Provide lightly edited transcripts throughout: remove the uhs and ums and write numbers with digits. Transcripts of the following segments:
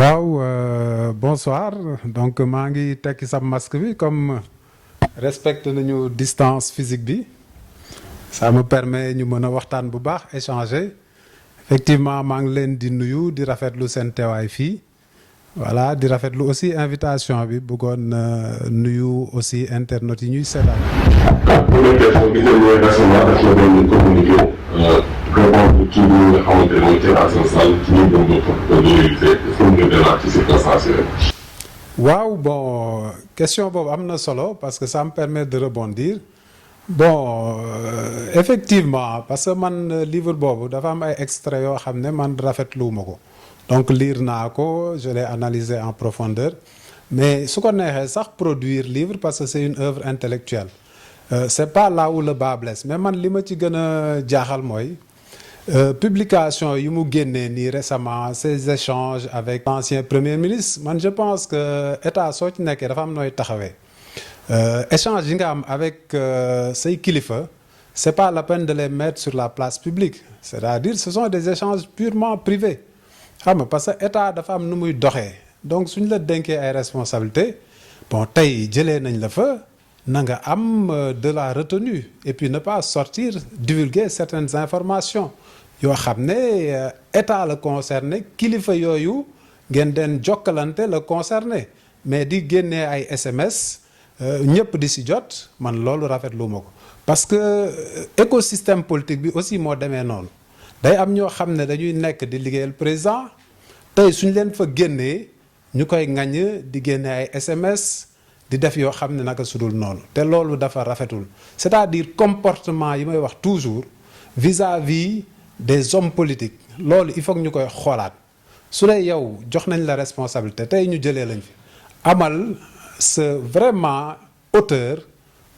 Bonsoir. Donc maa ngi tekki sa masque bi comme respecte nañu distance physique bi ça me permet ñu mën a waxtaan bu baax échanger effectivement maa ngi leen di nuyu di rafetlu seen teewaay fii voilà di rafetlu aussi invitation bi bëggoon nuyu aussi internautes yi ñuy seetaan. pour les questions gis nañu ne récemment daf la doon communiqué répondre ci li nga xamante ne mooy Thierno Sall ci ñi doon doon réalisé est-ce que nga delluwaat ci circonstances yi. waaw bon question boobu am na solo parce que ça me permet de rebondir effectivement parce que man livre boobu dafa am ay extraits yoo xam ne man rafetluwuma ko donc lire naa ko je l'ai analysé en profondeur mais su ko neexee sax produire livre parce que c'est une œuvre intellectuelle c'est pas là où le bât blesse mais man li ma ci gën a jaaxal mooy publication yi mu génnee nii récemment ces échanges avec l'ancien premier ministre man je pense que état soo ci nekkee dafa am nooy taxawee échange yi nga am avec say kilifa c'est pas la peine de les mettre sur la place publique c'est-à-dire ce sont des échanges purement privés xam nga parce que état dafa am nu muy doxee donc suñ la dénkee ay responsabilités bon tey jëlee nañ la fa na nga am de la retenue et puis ne pas sortir divulguer certaines informations yoo xam ne état la concerné kilifa yooyu ngeen den jokkalante la concerné mais di génnee ay SMS ñëpp di si jot man loolu rafetlu ma ko parce que écosystème politique bi aussi moo demee noonu day am ñoo xam ne dañuy nekk di liggéeyal président tey suñ leen fa génnee ñu koy ŋaññ di génne ay SMS di def yoo xam ne naka sudul noonu te loolu dafa rafetul c'est-à-dire comportement yi may wax toujours vis-à-vis des hommes politiques loolu il faut que ñu koy xoolaat su dee yow jox nañ la responsabilité tey ñu jëlee lañ fi amal sa vraiment hauteur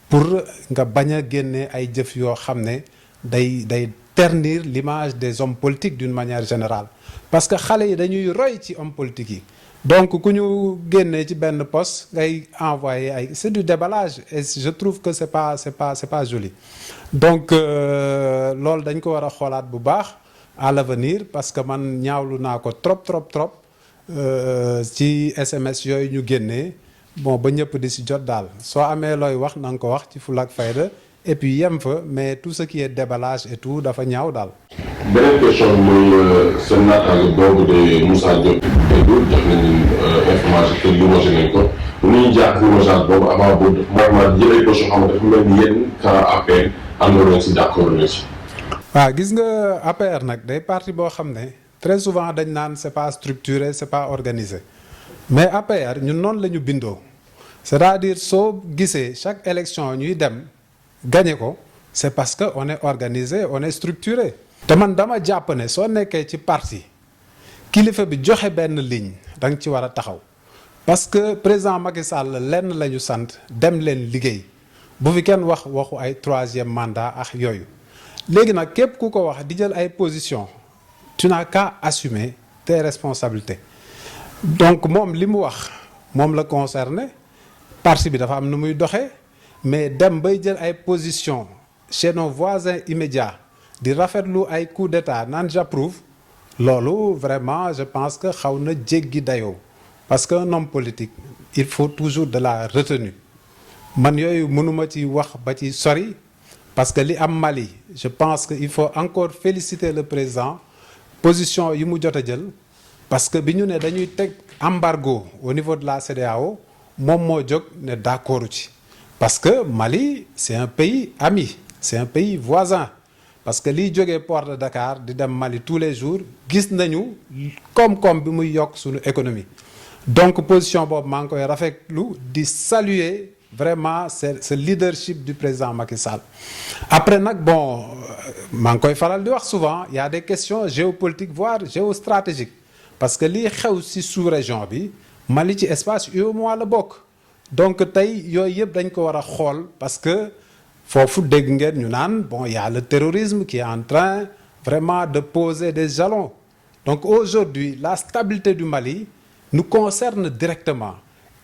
pour nga bañ a génne ay jëf yoo xam ne day ternir l'image des hommes politiques d'une manière générale parce que xale yi dañuy roy ci hommes politiques yi donc ku ñu génnee ci benn poste ngay envoyer ay c'est du déballage et je trouve que c'est pas joli donc loolu dañ ko war a xoolaat bu baax à l'avenir parce que man ñaawlu naa ko trop ci SMS yooyu ñu génnee bon ba ñëpp di si jot daal soo amee looy wax na nga ko wax ci fulla ak fayda et puis yem fa mais tout ce qui est déballage et tout dafa ñaaw daal. beneen question muy seen naataango boobu de Moussa Diop dégg jox nañu information te limogé nañ ko bu ñuy jaar limogeage boobu avant boobu vraiment jël ay position xam nga dafa mel ni yéen camp APR àndandoo si d'accord nañ si. waaw gis nga APR nag day parti boo xam ne très souvent dañ naan c'est pas structuré c'est pas organisé mais APR ñun noonu la ñu bindoo c'est-à-dire soo gisee chaque élection ñuy dem gagné ko c'est parce que on est organisé on est structuré. te man dama jàpp ne soo nekkee ci parti kilifa bi joxe benn ligne da nga ci war a taxaw parce que président Macky Sall lenn la ñu sant dem leen liggéey bu fi kenn waxu ay troisième mandat ak yooyu léegi nag képp ku ko wax di jël ay position tu n'as qu'à assumer tes responsabilités donc moom li mu wax moom la concerné parti bi dafa am nu muy doxee mais dem bay jël ay position chez nos voisins immédiats di rafetlu ay coup d'état naan j'approuve loolu vraiment je pense que xaw na jéggi dayoo parce que un homme politique il faut toujours de la retenue man yooyu mënuma ci wax ba ci sori parce que li am Mali je pense que il faut encore féliciter le président position yi mu jot a jël parce que bi ñu ne dañuy teg embargo au niveau de la CEDEAO moom moo jóg ne d'accord ci parce que Mali c'est un pays ami c'est un pays voisin parce que liy jógee port de Dakar di dem Mali tous les jours gis nañu koom-koom bi muy yokk suñu économie donc position boobu maa ngi koy rafetlu di saluer vraiment ce leadership du président Macky Sall après nag bon maa ngi koy faral di wax souvent il y a des questions géopolitiques voire géostratégiques parce que liy xew ci sous-région bi Mali ci espace UEMOA la bokk donc tey yooyu yëpp dañ ko war a xool parce que foofu dégg ngeen ñu naan bon il y a le terrorisme qui est en train vraiment de poser des jalons donc aujourd'hui la stabilité du Mali nous concerne directement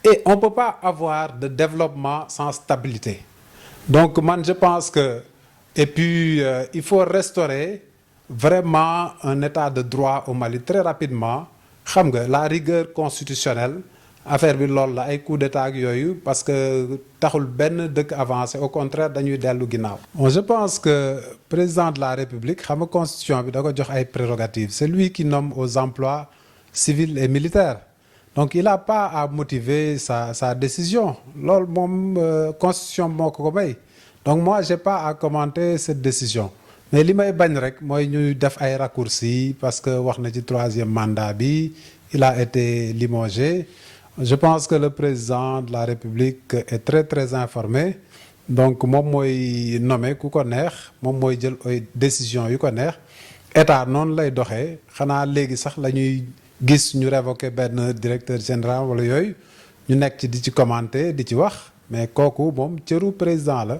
et on peut pas avoir de développement sans stabilité donc man je pense que et puis il faut restaurer vraiment un état de droit au Mali très rapidement xam nga la rigueur constitutionnelle affaire bi loolu la ay coup d'état ak yooyu parce que taxul benn dëkk avancé au contraire dañuy dellu ginnaaw. Bon, je pense que président de la République xam nga constitution bi da ko jox ay prérogatives c'est lui qui nomme aux emplois civils et militaires donc il a pas à motiver sa décision loolu moom constitution moo ko may donc moi j'ai pas à commenter cette décision mais li may bañ rek mooy ñuy def ay raccourcis parce que wax na ci troisième mandat bi il a été limogé. Je pense que le président de la République est très informé donc moom mooy nommé ku ko neex moom mooy jël ay décision yu ko neex état noonu lay doxee xanaa léegi sax la ñuy gis ñu révoqué benn directeur général wala yooyu ñu nekk ci di ci commenter di ci wax mais kooku moom cëru président la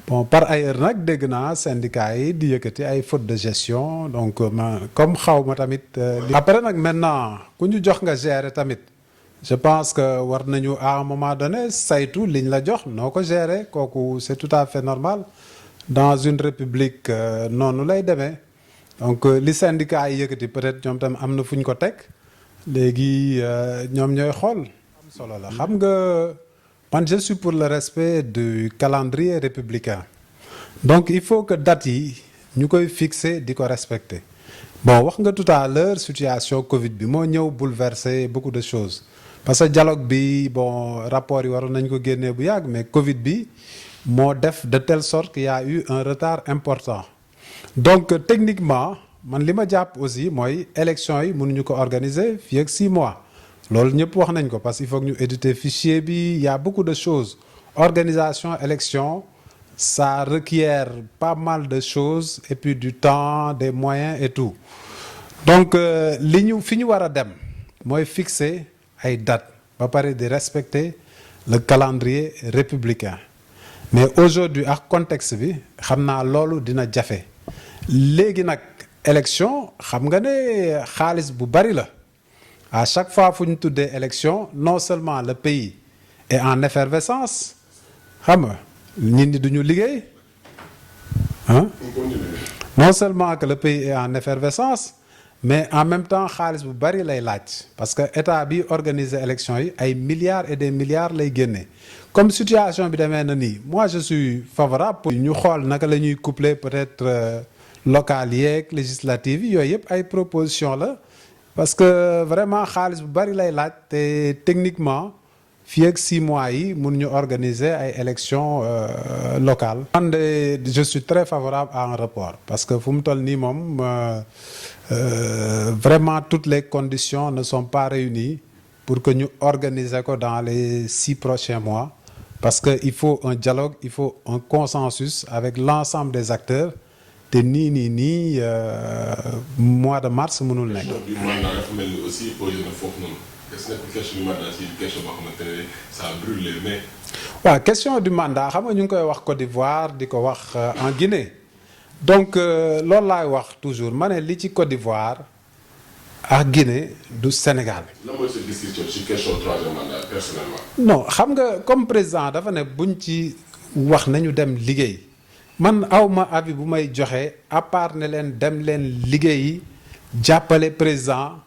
bon par ailleurs nag dégg naa syndicat yi di yëkkati ay faute de gestion donc comme xaw ma tamit. Après nag maintenant ku ñu jox nga gérer tamit. Je pense que war nañu à un moment donné saytu liñ la jox noo ko gérer kooku c'est tout à fait normal dans une république noonu lay demee donc li syndicat yi yëkkati peut-être ñoom tam am na fu ñu ko teg léegi ñoom ñooy xool. am solo la xam nga man je suis pour le respect du calendrier républicain donc il faut que date yi ñu koy fixer di ko respecter bon wax nga tout à l'heure situation Covid bi moo ñëw bouleverser beaucoup de choses. Parce que dialogue bi bon rapport yi waroon nañ ko génnee bu yàgg mais Covid bi moo def de telle sorte qu'il y a eu un retard important donc techniquement man li ma jàpp aussi mooy élection yi mënuñu ko organiser fii ak 6 mois loolu ñëpp wax nañ ko parce qu'il faut que ñu éditer fichier bi il y a beaucoup de choses organisation élection ça requiert pas mal de choses et puis du temps des moyens et tout donc fi ñu war a dem mooy fixer ay date ba pare di respecter le calendrier républicain mais aujourd'hui ak contexte bi xam naa loolu dina jafe léegi nag élection xam nga ne xaalis bu bari la à chaque fois fu ñu tuddee élection non seulement le pays est en effervescence xam nga nit ñi duñu liggéey ah non seulement que le pays est en effervescence mais en même temps xaalis bu bari lay laaj parce que état bi organiser élection yi ay milliards et des milliards lay génne comme situation bi demee na nii moi je suis favorable pour ñu xool naka la ñuy coupler peut-être locales yeeg législatives yi yooyu yëpp ay proposition la parce que vraiment xaalis bu bari lay laaj te techniquement fii ak 6 mois yi mun ñu organiser ay élections locales. man de je suis très favorable à un report parce que fu mu toll nii moom vraiment toutes les conditions ne sont pas réunies pour que ñu organiser ko dans les 6 prochains mois parce que il faut un dialogue il faut un consensus avec l'ensemble des acteurs te nii mois de mars mënul nekk. question du mandat dafa mel ni aussi posé na foofu noonu est-ce que question du mandat c'est une question boo xamante ne ça brûle mais. waaw question du mandat xam nga ñu ngi koy wax Côte d'Ivoire di ko wax en Guinée donc loolu laay wax toujours ma ne li ci Côte d'Ivoire ak Guinée du Sénégal. lan mooy sa discussion ci question troisième mandat personnellement. non xam nga comme président dafa ne buñ ci wax nañu dem liggéey man awma avis bu may joxe à part ne leen dem leen liggéeyi jàppale président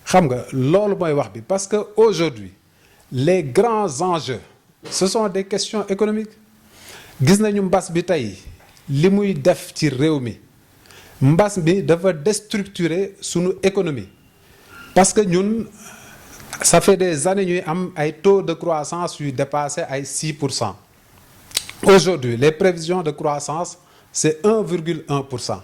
xam nga loolu mooy wax bi parce que aujourd'hui les grands enjeux ce sont des questions économiques gis nañu mbas bi tey li muy def ci réew mi mbas bi dafa déstructurer sunu économie parce que ñun ça fait des années ñuy am ay taux de croissance yuy dépassé ay 6%. Aujourd'hui les prévisions de croissance c'est 1,1%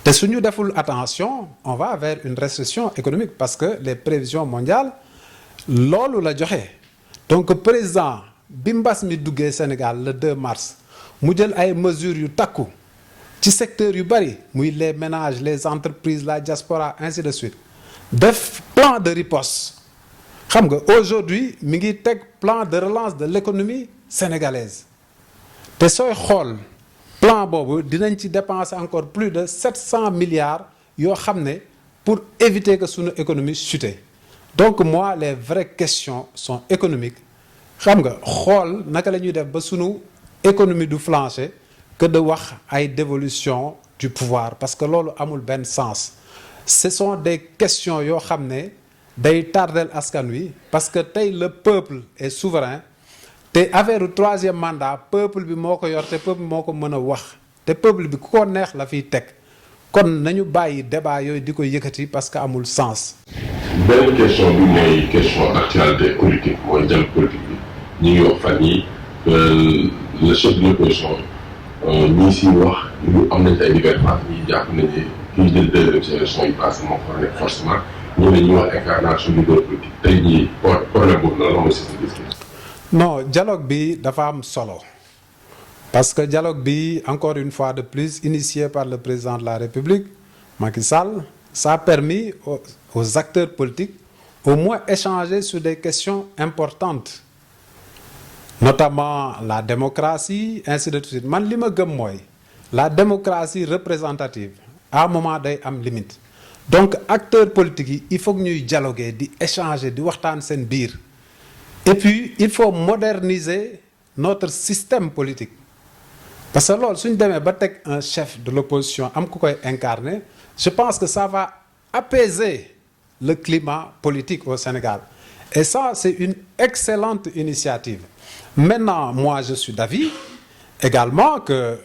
te su ñu deful attention on va vers une récession économique parce que les prévisions mondiales loolu la joxe donc président bi mbas mi duggee Sénégal le 2 mars mu jël ay mesures yu takku ci secteur yu bari muy les ménages les entreprises la diaspora ainsi de suite def plan de riposte xam nga aujourd'hui mi ngi teg plan de relance de l'économie sénégalaise te sooy xool plan boobu dinañ ci dépenser encore plus de 700 milliards yoo xam ne pour éviter que sunu économie chute donc moi les vraies questions sont économiques xam nga xool naka la ñuy def ba sunu économie du flancher que de wax ay dévolution du pouvoir parce que loolu amul benn sens ce sont des questions yoo xam ne day tardel askan wi parce que tey le peuple est souverain te affaire u troisième mandat peuple bi moo ko yor te peuple moo ko mën a wax te peuple bi ku ko neex la fiy teg kon nañu bàyyi débat yooyu di ko yëkkati parce que amul sens. benn question bi mooy question actualité politique mooy dialogue politique bi ñu ngi wax fan yi le chef de l'opposition ñi si wax ñu am nañ ay divergences ñi jàpp nañ ne kii jël deuxième ci élection yi passé moo ko nekk forcément ñu ne ñuy wax incarnation leader politique tey jii problème boobu noonu la mooy si gis-gis. non dialogue bi dafa am solo parce que dialogue bi encore une fois de plus initié par le président de la République Macky Sall ça a permis aux acteurs politiques au moins échanger sur des questions importantes notamment la démocratie ainsi de suite man li ma gëm mooy la démocratie représentative à un moment day am limite donc acteurs politiques yi il faut que ñuy dialoguer di échanger di waxtaan seen biir et puis il faut moderniser notre système politique parce que loolu suñ demee ba teg un chef de l'opposition am ku koy incarner je pense que ça va apaiser le climat politique au Sénégal et ça c'est une excellente initiative. Maintenant moi je suis d'avis également que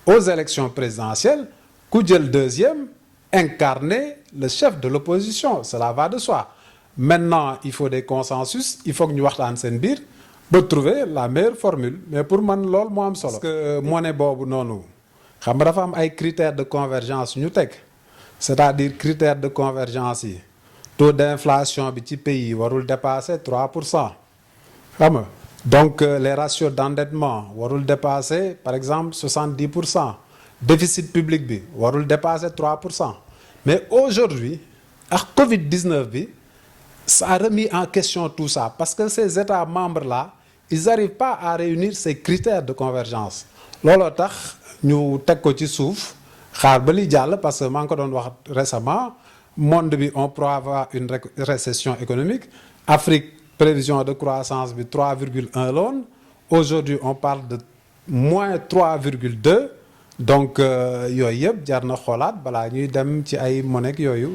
aux élections présidentielles ku jël deuxième incarner le chef de l'opposition cela va de soi. Maintenant il faut des consensus il faut que ñu waxtaan seen biir ba trouver la meilleure formule mais pour man loolu moo am solo. parce que monnaie boobu noonu xam nga dafa am ay critères de convergence ñu teg c'est-à-dire critères de convergence yi taux d'inflation bi ci pays yi warul dépasser 3% xam nga donc les ratios d'endettement warul dépasser par exemple 70%. déficit public bi warul dépasser 3% mais aujourd'hui ak Covid-19 bi ça a remis en question tout ça parce que ces États membres là ils n'arrivent pas à réunir ces critères de convergence looloo tax ñu teg ko ci suuf xaar ba li jàll parce que maa ngi ko doon wax récemment monde bi on pourra avoir une récession économique Afrique prévision de croissance bi 3,1 la woon aujourd'hui on parle de moins 3,2 donc yooyu yëpp jar na xoolaat balaa ñuy dem ci ay monnaie yooyu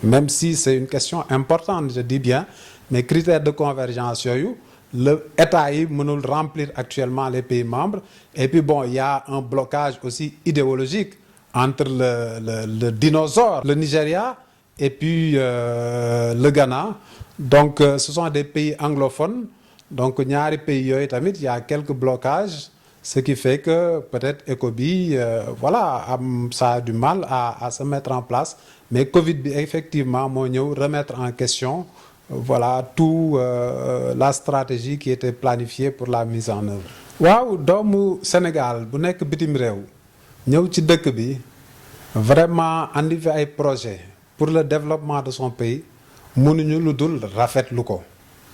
même si c'est une question importante je dis bien mais critères de convergence yooyu le état yi mënul remplir actuellement les pays membres et puis bon il y a un blocage aussi idéologique entre le dinosaure le Nigeria et puis le Ghana donc ce sont des pays anglophones donc ñaari pays yooyu tamit il y a quelques blocages ce qui fait que peut-être ECO bi voilà ça a du mal à se mettre en place mais Covid bi effectivement moo ñëw remettre en question voilà tout la stratégie qui était planifiée pour la mise en œuvre. waaw doomu Sénégal bu nekk bitim réew ñëw ci dëkk bi vraiment andi fi ay projet pour le développement de son pays mënuñu lu dul rafetlu ko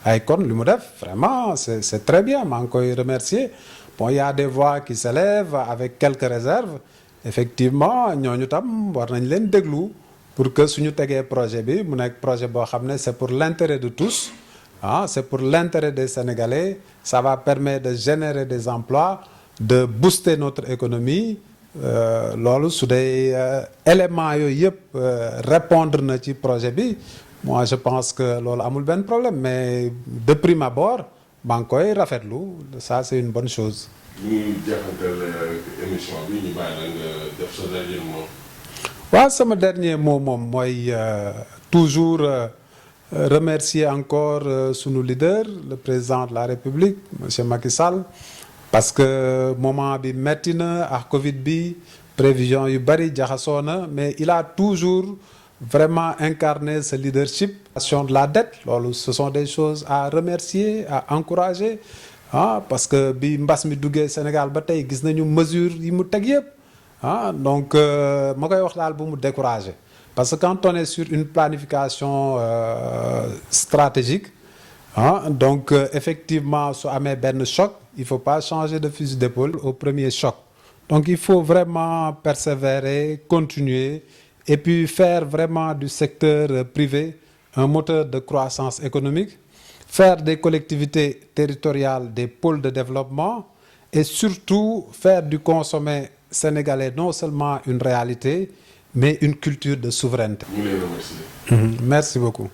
ay kon li mu def vraiment c'est très bien maa ngi koy remercier. Bon, il y a des voix qui s'élèvent avec quelques réserves effectivement ñooñu tam war nañ leen déglu pour que suñu tegee projet bi mu nekk projet boo xam ne c'est pour l'intérêt de tous c'est pour l'intérêt des Sénégalais ça va permettre de générer des emplois de booster notre économie loolu su dee éléments yooyu yëpp répondre na ci projet bi moi je pense que loolu amul benn problème mais de prime abord maa ngi koy rafetlu ça c'est une bonne chose. ñu jeexantal émission bi ñu bàyyi la nga def sa dernier mot. waaw sama dernier mot moom mooy toujours remercier encore sunu leader le président de la République monsieur Macky Sall parce que moment bi metti na ak Covid bi prévision yu bari jaxasoo na mais il a toujours vraiment incarné ce leadership. De la dette loolu ce sont des choses à remercier à encourager parce que bi mbas mi duggee Sénégal ba tey gis nañu mesures yi mu teg yëpp donc ma koy wax daal bu mu décourager parce que quand on est sur une planification stratégique donc effectivement su amee benn choc il faut pas changer de fusil d'épaule au premier choc donc il faut vraiment persévérer continuer et puis faire vraiment du secteur privé un moteur de croissance économique, faire des collectivités territoriales des pôles de développement et surtout faire du consommé sénégalais non seulement une réalité, mais une culture de souveraineté. Merci beaucoup.